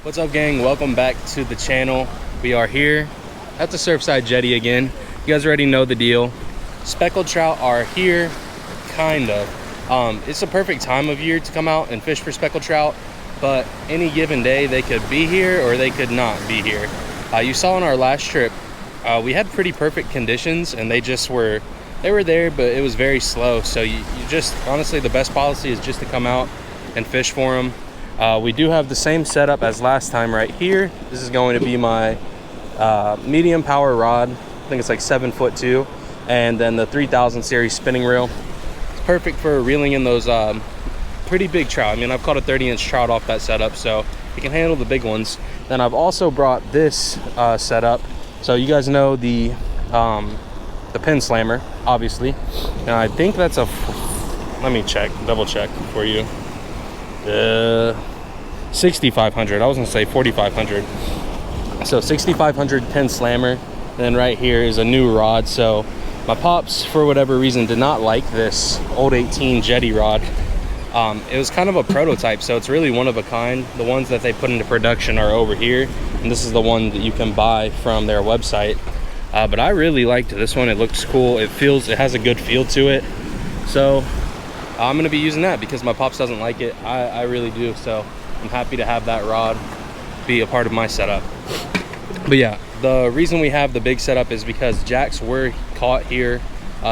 What's up, gang? Welcome back to the channel. We are here at the Surfside Jetty again. You guys already know the deal. Speckled trout are here, kind of. It's a perfect time of year to come out and fish for speckled trout, but any given day they could be here or they could not be here. You saw on our last trip, we had pretty perfect conditions and they were there, but it was very slow. So you just, honestly, the best policy is just to come out and fish for them. We do have the same setup as last time right here. This is going to be my medium power rod. I think it's like 7'2", and then the 3000 series spinning reel. It's perfect for reeling in those pretty big trout. I mean, I've caught a 30-inch trout off that setup, so you can handle the big ones. Then I've also brought this setup. So you guys know the pin slammer, obviously. And I think that's a, let me check, double check for you. 6500. I was gonna say 4500. So 6500 pin slammer. And then right here is a new rod. So my pops, for whatever reason, did not like this old 18 Jetty rod. It was kind of a prototype, so it's really one of a kind. The ones that they put into production are over here, and this is the one that you can buy from their website. But I really liked this one. It looks cool. It has a good feel to it. So I'm gonna be using that because my pops doesn't like it. I really do. So I'm happy to have that rod be a part of my setup. But yeah, the reason we have the big setup is because jacks were caught here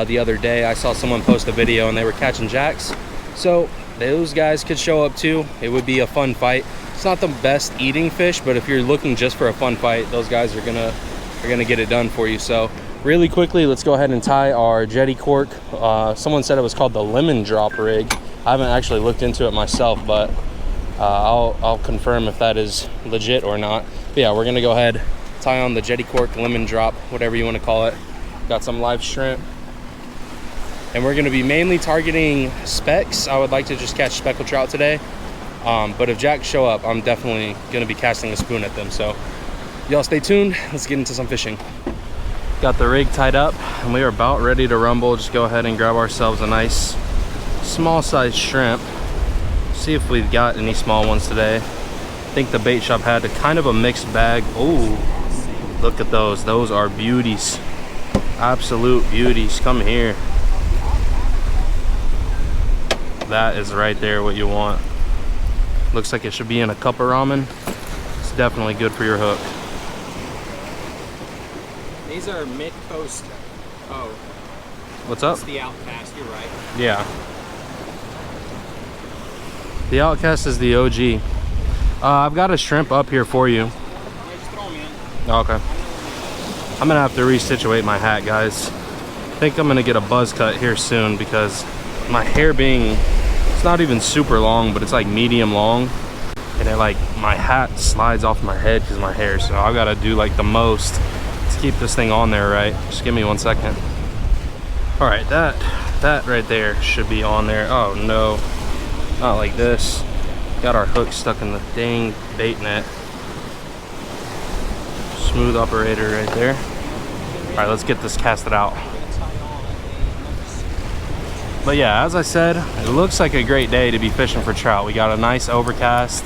the other day. I saw someone post a video and they were catching jacks. So those guys could show up too. It would be a fun fight. It's not the best eating fish, but if you're looking just for a fun fight, those guys are gonna get it done for you. So really quickly, let's go ahead and tie our jetty cork. Someone said it was called the lemon drop rig. I haven't actually looked into it myself, but I'll confirm if that is legit or not. But yeah, we're gonna go ahead, tie on the jetty cork, lemon drop, whatever you want to call it. Got some live shrimp, and we're gonna be mainly targeting specks. I would like to just catch speckled trout today, but if jacks show up, I'm definitely gonna be casting a spoon at them. So y'all stay tuned. Let's get into some fishing. Got the rig tied up and we are about ready to rumble. Just go ahead and grab ourselves a nice small size shrimp. See if we've got any small ones today. I think the bait shop had kind of a mixed bag. Oh, look at those. Those are beauties. Absolute beauties. Come here. That is right there what you want. Looks like it should be in a cup of ramen. It's definitely good for your hook. These are mid-coast. Oh. What's up? It's the Outcast, you're right. Yeah. The Outcast is the OG. I've got a shrimp up here for you. Yeah, just throw them in. Okay. I'm gonna have to resituate my hat, guys. I think I'm gonna get a buzz cut here soon because my hair it's not even super long, but it's like medium long. And my hat slides off my head because of my hair. So I gotta do like the most to keep this thing on there right. Just give me 1 second. All right, that right there should be on there. Oh no, not like this. Got our hook stuck in the dang bait net. Smooth operator right there. All right, let's get this casted out. But yeah, as I said, it looks like a great day to be fishing for trout. We got a nice overcast.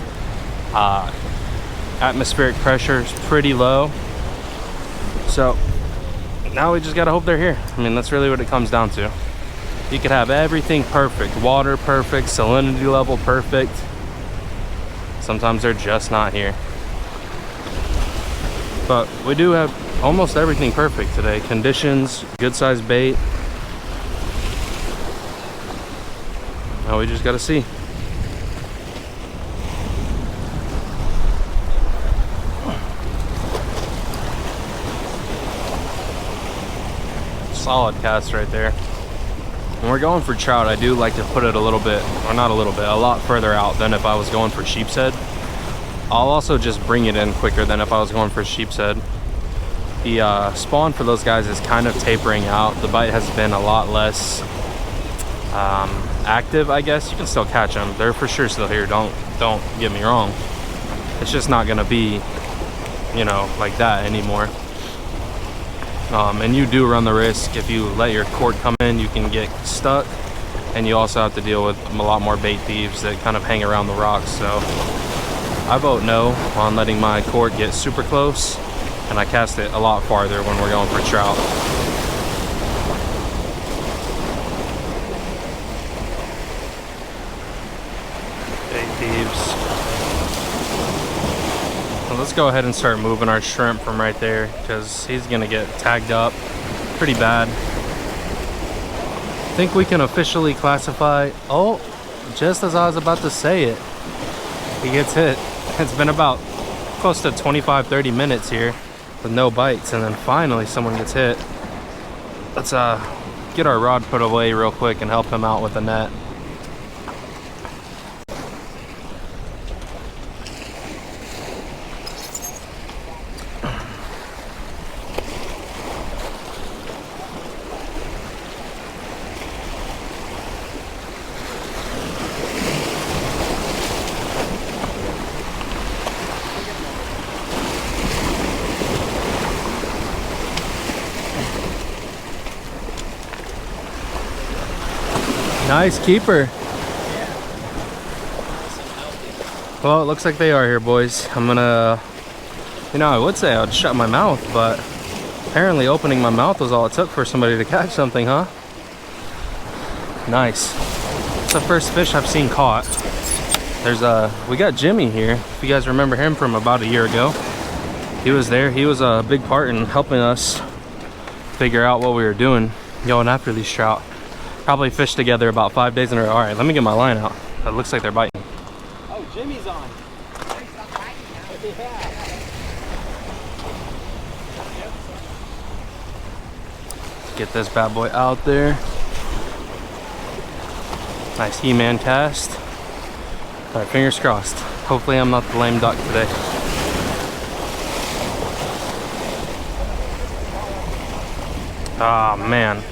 Atmospheric pressure is pretty low. So now we just gotta hope they're here. I mean, that's really what it comes down to. You could have everything perfect, water perfect, salinity level perfect. Sometimes they're just not here. But we do have almost everything perfect today. Conditions, good size bait. Now we just gotta see. Solid cast right there. When we're going for trout, I do like to put it a little bit, or not a little bit, a lot further out than if I was going for sheep's head. I'll also just bring it in quicker than if I was going for sheep's head. The spawn for those guys is kind of tapering out. The bite has been a lot less active, I guess. You can still catch them. They're for sure still here. Don't get me wrong. It's just not gonna be, you know, like that anymore. And you do run the risk if you let your cork come in, you can get stuck, and you also have to deal with a lot more bait thieves that kind of hang around the rocks. So I vote no on letting my cord get super close, and I cast it a lot farther when we're going for trout. Big thieves. So let's go ahead and start moving our shrimp from right there, because he's gonna get tagged up pretty bad. I think we can officially classify. Oh, just as I was about to say it, he gets hit. It's been about close to 25-30 minutes here with no bites, and then finally someone gets hit. Let's get our rod put away real quick and help him out with the net. Nice keeper. Well, it looks like they are here, boys. I'm gonna, you know, I would say I'd shut my mouth, but apparently opening my mouth was all it took for somebody to catch something, huh? Nice. It's the first fish I've seen caught. We got Jimmy here. If you guys remember him from about a year ago, he was there. He was a big part in helping us figure out what we were doing, going after these trout. Probably fished together about 5 days in a row. All right, let me get my line out. It looks like they're biting. Oh, Jimmy's on. Get this bad boy out there. Nice He-Man cast. All right, fingers crossed. Hopefully I'm not the lame duck today. Oh man,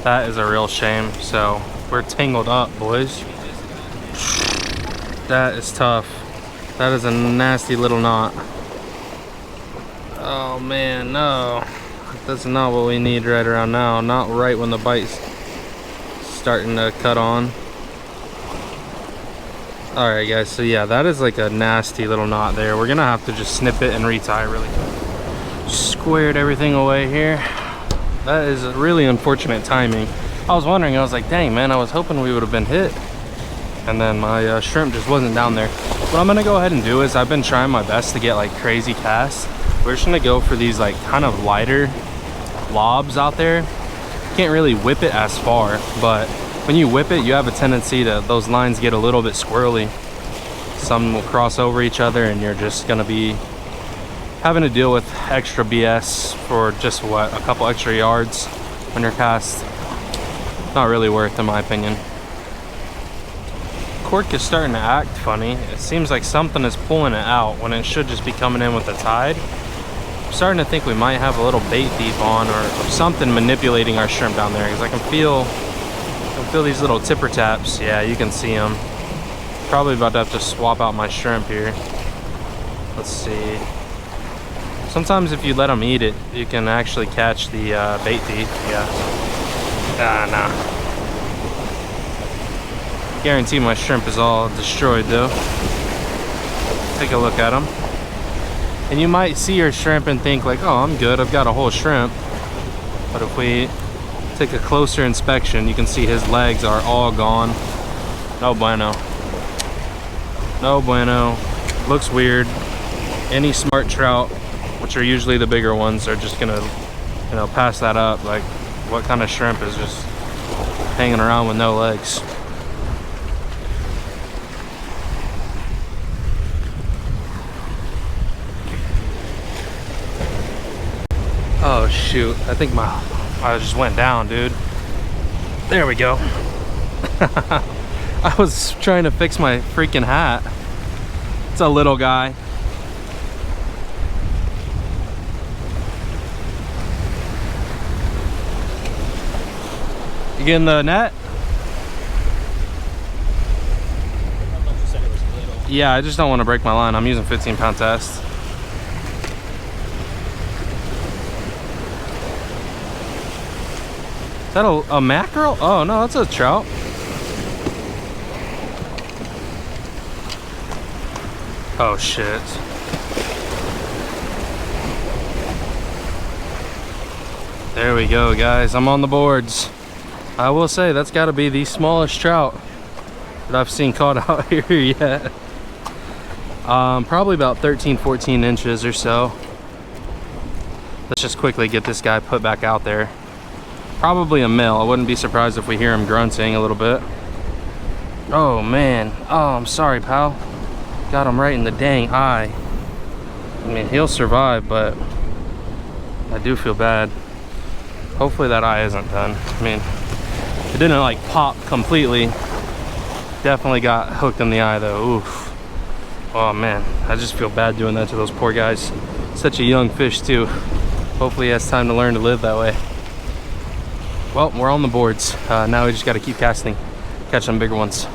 that is a real shame. So we're tangled up, boys. That is tough. That is a nasty little knot. Oh man, no. That's not what we need right around now. Not right when the bite's starting to cut on. All right, guys, so yeah, that is like a nasty little knot there. We're gonna have to just snip it and retie really quick. Squared everything away here. That is really unfortunate timing. I was wondering, I was like, dang man, I was hoping we would have been hit. And then my shrimp just wasn't down there. What I'm gonna go ahead and do is I've been trying my best to get like crazy casts. We're just gonna go for these like kind of lighter lobs out there. Can't really whip it as far, but when you whip it, you have a tendency to, those lines get a little bit squirrely. Some will cross over each other and you're just gonna be having to deal with extra BS for just what, a couple extra yards on your cast. Not really worth, in my opinion. Cork is starting to act funny. It seems like something is pulling it out when it should just be coming in with the tide. I'm starting to think we might have a little bait thief on, or something manipulating our shrimp down there, because I can feel these little tipper taps. Yeah, you can see them. Probably about to have to swap out my shrimp here. Let's see. Sometimes if you let them eat it, you can actually catch the bait thief. Yeah. Nah. Guarantee my shrimp is all destroyed though. Take a look at them. And you might see your shrimp and think like, oh, I'm good, I've got a whole shrimp. But if we take a closer inspection, you can see his legs are all gone. No bueno. No bueno. Looks weird. Any smart trout, which are usually the bigger ones, are just gonna, you know, pass that up. Like, what kind of shrimp is just hanging around with no legs? Oh shoot, I think I just went down, dude. There we go. I was trying to fix my freaking hat. It's a little guy. You getting the net? Yeah, I just don't want to break my line. I'm using 15-pound test. Is that a mackerel? Oh no, that's a trout. Oh shit. There we go, guys. I'm on the boards. I will say that's got to be the smallest trout that I've seen caught out here yet. Probably about 13-14 inches or so. Let's just quickly get this guy put back out there. Probably a male. I wouldn't be surprised if we hear him grunting a little bit. Oh man. Oh, I'm sorry, pal. Got him right in the dang eye. I mean, he'll survive, but I do feel bad. Hopefully that eye isn't done. I mean, it didn't like pop completely. Definitely got hooked in the eye though. Oof. Oh man, I just feel bad doing that to those poor guys. Such a young fish too. Hopefully he has time to learn to live that way. Well, we're on the boards. Now we just got to keep casting, catch some bigger ones.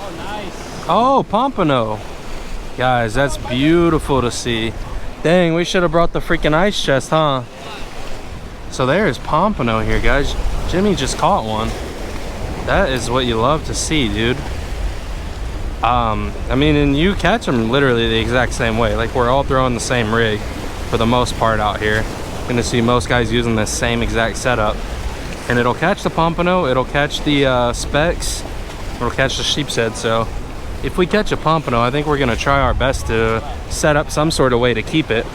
Oh, nice. Oh, pompano. Guys, that's beautiful to see. Dang, we should have brought the freaking ice chest, huh? So there's pompano here, guys. Jimmy just caught one. That is what you love to see, dude. I mean, and you catch them literally the exact same way. Like, we're all throwing the same rig for the most part out here. Gonna see most guys using this same exact setup. And it'll catch the pompano, it'll catch the specks, it'll catch the sheep's head. So if we catch a pompano, I think we're gonna try our best to set up some sort of way to keep it.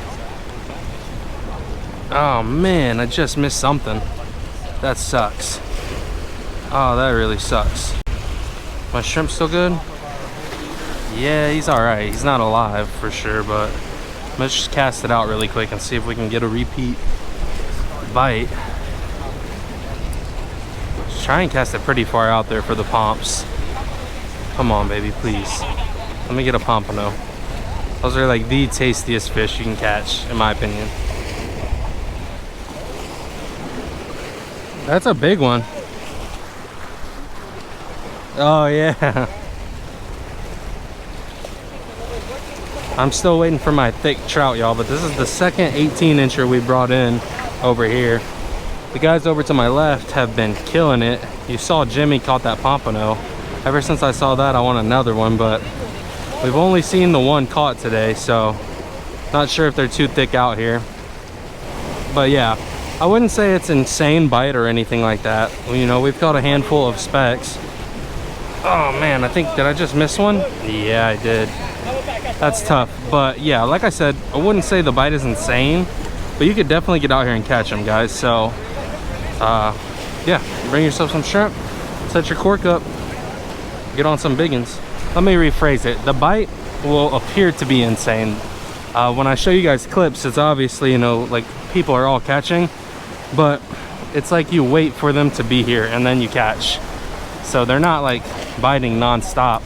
Oh man, I just missed something. That sucks. Oh, that really sucks. My shrimp still good? Yeah, he's all right. He's not alive for sure, but let's just cast it out really quick and see if we can get a repeat bite. Just try and cast it pretty far out there for the pomps. Come on, baby, please. Let me get a pompano. Those are like the tastiest fish you can catch, in my opinion. That's a big one. Oh yeah. I'm still waiting for my thick trout, y'all, but this is the second 18-incher we brought in over here. The guys over to my left have been killing it. You saw Jimmy caught that pompano. Ever since I saw that, I want another one, but we've only seen the one caught today, so not sure if they're too thick out here. But yeah, I wouldn't say it's insane bite or anything like that. You know, we've caught a handful of specks. Oh man, did I just miss one? Yeah, I did. That's tough, but yeah, like I said, I wouldn't say the bite is insane, but you could definitely get out here and catch them, guys. So yeah, bring yourself some shrimp, set your cork up, get on some biggins. Let me rephrase it. The bite will appear to be insane. When I show you guys clips, it's obviously, you know, like people are all catching, but it's like you wait for them to be here and then you catch. So they're not like biting non-stop,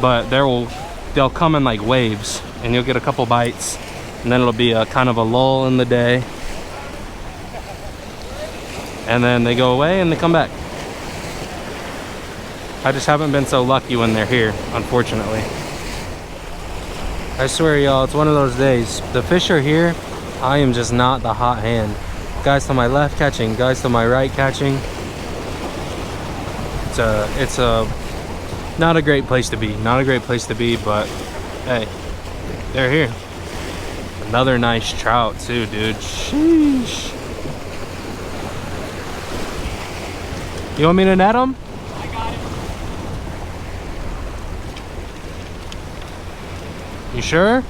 but they'll come in like waves and you'll get a couple bites and then it'll be a kind of a lull in the day. And then they go away and they come back. I just haven't been so lucky when they're here, unfortunately. I swear, y'all, it's one of those days. The fish are here. I am just not the hot hand. Guys to my left catching, guys to my right catching. It's a not a great place to be. Not a great place to be, but hey, they're here. Another nice trout too, dude. Sheesh. You want me to net him? I got it. You sure?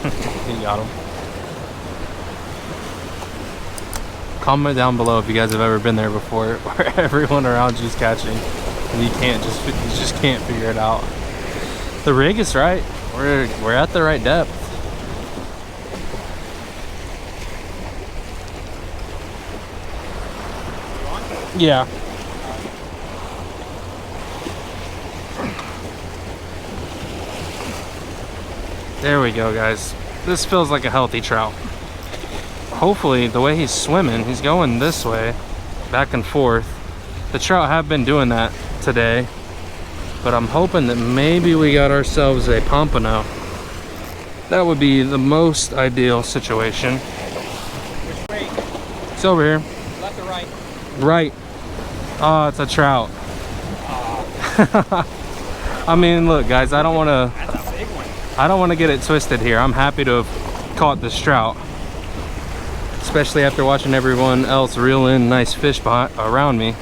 You got him. Comment down below if you guys have ever been there before, where everyone around you is catching and you just can't figure it out. The rig is right. We're at the right depth. Yeah. There we go, guys. This feels like a healthy trout. Hopefully, the way he's swimming, he's going this way, back and forth. The trout have been doing that today, but I'm hoping that maybe we got ourselves a pompano. That would be the most ideal situation. Which way? It's over here. Left or right? Right. Oh, it's a trout. I mean, look, guys, I don't want to. That's a big one. I don't want to get it twisted here. I'm happy to have caught this trout, especially after watching everyone else reel in nice fish around me.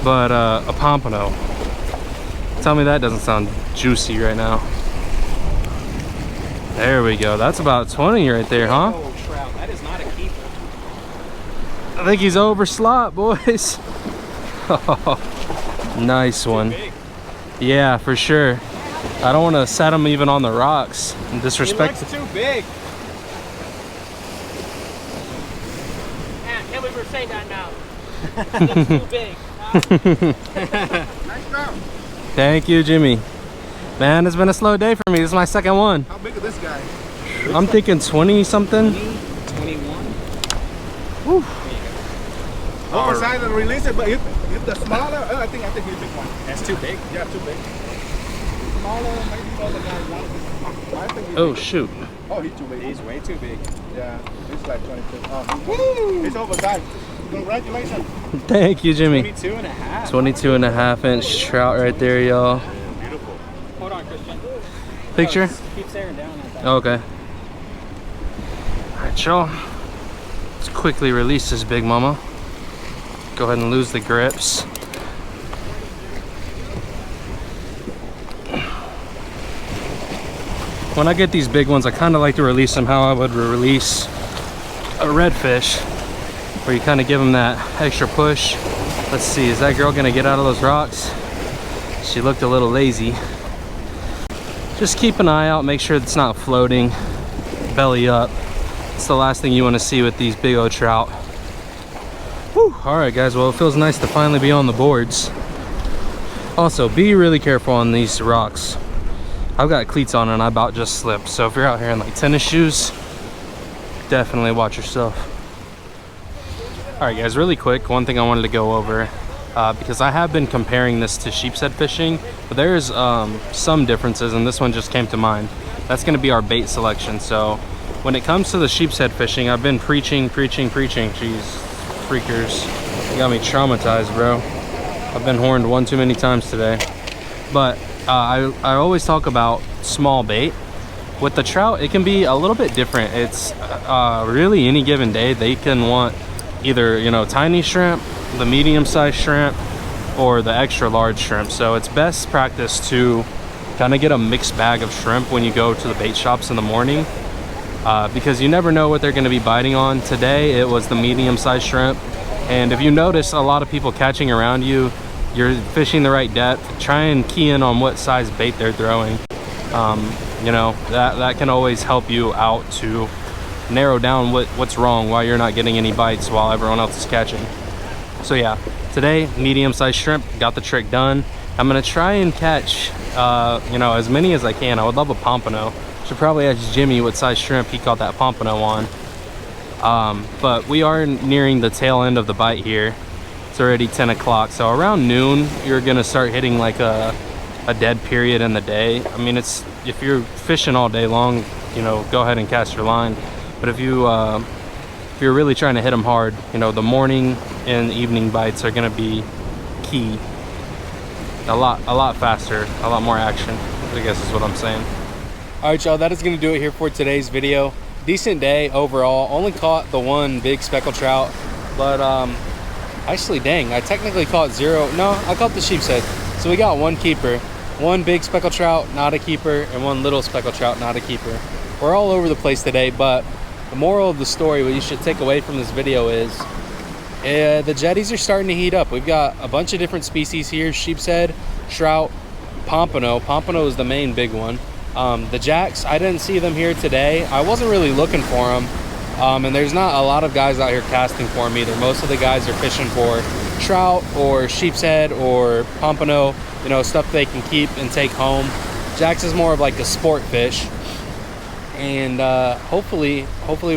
But a pompano. Tell me that doesn't sound juicy right now. There we go. That's about 20 right there, huh? Oh, trout. That is not a keeper. I think he's over slot, boys. Nice one. Big. Yeah, for sure. I don't want to set him even on the rocks and disrespect. He looks too big. Man, can't believe we're saying that now. He looks too big. Nice trout. Thank you, Jimmy. Man, it's been a slow day for me. This is my second one. How big is this guy? I'm thinking 20 something. 21. Woo. Oversize and release it, but if the smaller, I think he's a big one. That's too big. Yeah, too big. Smaller, maybe the other guy wants. I think he's Oh, big. shoot. Oh, he's too big. He's way too big. Yeah, he's like 22. Oh, he's oversized. Congratulations. Thank you, Jimmy. 22 and a half. 22 and a half inch trout right there, y'all. Beautiful. Hold on, Christian. Picture? Keep staring down at that. Okay. All right, y'all. Let's quickly release this big mama. Go ahead and lose the grips. When I get these big ones, I kind of like to release them how I would release a redfish, where you kind of give them that extra push. Let's see, is that girl gonna get out of those rocks? She looked a little lazy. Just keep an eye out, make sure it's not floating, belly up. It's the last thing you want to see with these big old trout. Whew. All right, guys, well, it feels nice to finally be on the boards. Also, be really careful on these rocks. I've got cleats on and I about just slipped, so if you're out here in like tennis shoes, definitely watch yourself. All right, guys, really quick, one thing I wanted to go over, because I have been comparing this to sheepshead fishing, but there's some differences, and this one just came to mind. That's going to be our bait selection. So when it comes to the sheepshead fishing, I've been preaching. Jeez, freakers, you got me traumatized, bro. I've been horned one too many times today. But I always talk about small bait. With the trout, it can be a little bit different. It's really any given day they can want either, you know, tiny shrimp, the medium-sized shrimp, or the extra large shrimp. So it's best practice to kind of get a mixed bag of shrimp when you go to the bait shops in the morning, because you never know what they're going to be biting on. Today it was the medium-sized shrimp, and if you notice a lot of people catching around you, you're fishing the right depth. Try and key in on what size bait they're throwing. You know, that can always help you out to narrow down what's wrong, why you're not getting any bites while everyone else is catching. So yeah, today medium-sized shrimp, got the trick done. I'm gonna try and catch you know, as many as I can. I would love a pompano. Should probably ask Jimmy what size shrimp he caught that pompano on. But we are nearing the tail end of the bite here. It's already 10 o'clock, so around noon you're gonna start hitting like a dead period in the day. I mean, it's, if you're fishing all day long, you know, go ahead and cast your line. But if you're really trying to hit them hard, you know, the morning and evening bites are gonna be key. A lot faster, a lot more action, I guess is what I'm saying. All right, y'all, that is gonna do it here for today's video. Decent day overall. Only caught the one big speckled trout, but actually, dang, I technically caught zero. No, I caught the sheepshead. So we got one keeper, one big speckled trout, not a keeper, and one little speckled trout, not a keeper. We're all over the place today, but the moral of the story, what you should take away from this video is the jetties are starting to heat up. We've got a bunch of different species here: sheepshead, trout, pompano. Pompano is the main big one. The jacks, I didn't see them here today. I wasn't really looking for them. And there's not a lot of guys out here casting for them either. Most of the guys are fishing for trout or sheepshead or pompano, you know, stuff they can keep and take home. Jacks is more of like a sport fish. And hopefully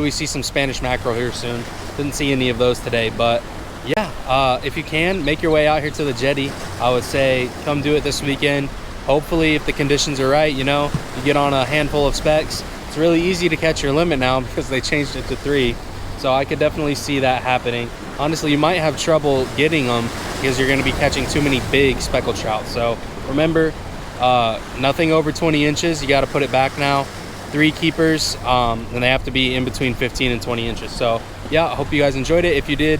we see some Spanish mackerel here soon. Didn't see any of those today, but yeah, if you can, make your way out here to the jetty. I would say come do it this weekend. Hopefully, if the conditions are right, you know, you get on a handful of specks. It's really easy to catch your limit now because they changed it to 3. So I could definitely see that happening. Honestly, you might have trouble getting them because you're going to be catching too many big speckled trout. So Remember, nothing over 20 inches. You got to put it back now. 3 keepers, and they have to be in between 15 and 20 inches. So yeah, I hope you guys enjoyed it. If you did,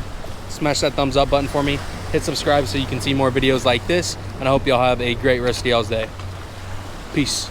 smash that thumbs up button for me. Hit subscribe so you can see more videos like this, and I hope y'all have a great rest of y'all's day. Peace.